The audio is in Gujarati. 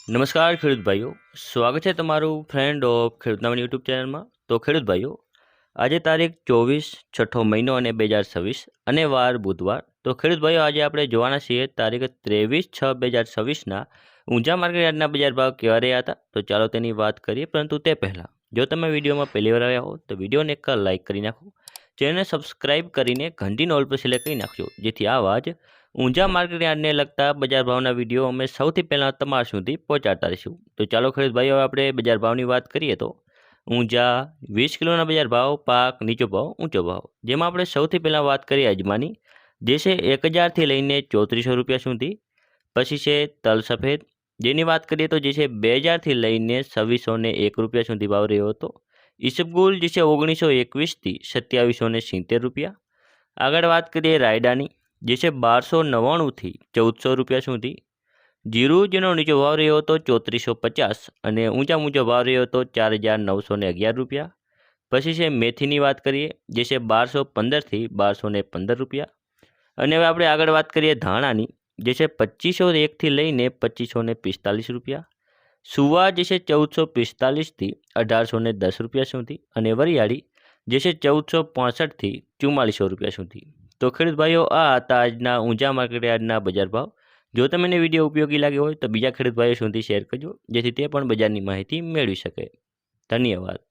નમસ્કાર ખેડૂત ભાઈઓ, સ્વાગત છે તમારું ફ્રેન્ડ ઓફ ખેડૂતનામની યુટ્યુબ ચેનલમાં. તો ખેડૂત ભાઈઓ, આજે તારીખ 24 છઠ્ઠો મહિનો અને 2026 અને વાર બુધવાર. તો ખેડૂત ભાઈઓ, આજે આપણે જોવાના છીએ તારીખ 23/6/2026ના ઊંઝા માર્કેટ યાર્ડના બજાર ભાવ કેવા રહ્યા હતા. તો ચાલો તેની વાત કરીએ, પરંતુ તે પહેલાં જો તમે વિડીયોમાં પહેલી વાર આવ્યા હો તો વિડીયોને એક લાઇક કરી નાખો, ચેનલને સબસ્ક્રાઇબ કરીને ઘંટીનો ઓલ પર સિલેક્ટ કરી નાખજો, જેથી આવા જ ઊંઝા માર્કેટ યાર્ડને લગતા બજાર ભાવના વિડીયો અમે સૌથી પહેલાં તમારા સુધી પહોંચાડતા રહીશું. તો ચાલો ખેડૂત ભાઈઓ, આપણે બજાર ભાવની વાત કરીએ તો ઊંઝા 20 કિલોના બજાર ભાવ, પાક નીચો ભાવ, ઊંચો ભાવ. જેમાં આપણે સૌથી પહેલાં વાત કરીએ અજમાની, જે છે 1000થી લઈને 3400 રૂપિયા સુધી. પછી છે તલ સફેદ, જેની વાત કરીએ તો જે છે 2000થી લઈને 2601 રૂપિયા સુધી ભાવ રહ્યો હતો. ઈસબગુલ જે છે 1921થી 2770 રૂપિયા. આગળ વાત કરીએ રાયડાની, જે છે 1299થી 1400 રૂપિયા સુધી. જીરું, જેનો નીચો ભાવ રહ્યો હતો 3450 અને ઊંચા ઊંચો ભાવ રહ્યો હતો 4911 રૂપિયા. પછી છે મેથીની વાત કરીએ, જે છે 1215થી 1215 રૂપિયા. અને હવે આપણે આગળ વાત કરીએ ધાણાની, જે છે 2501થી લઈને 2545 રૂપિયા. સુવા, જે છે 1445થી 1810 રૂપિયા સુધી. અને વરિયાળી, જે છે 1465થી 4400 રૂપિયા સુધી. તો ખેડૂત ભાઈઓ, આ હતા આજના ઊંઝા માર્કેટ યાર્ડના બજાર ભાવ. જો તમને વિડીયો ઉપયોગી લાગ્યો હોય તો બીજા ખેડૂત ભાઈઓ સુધી શેર કરજો, જેથી તે પણ બજારની માહિતી મેળવી શકે. ધન્યવાદ.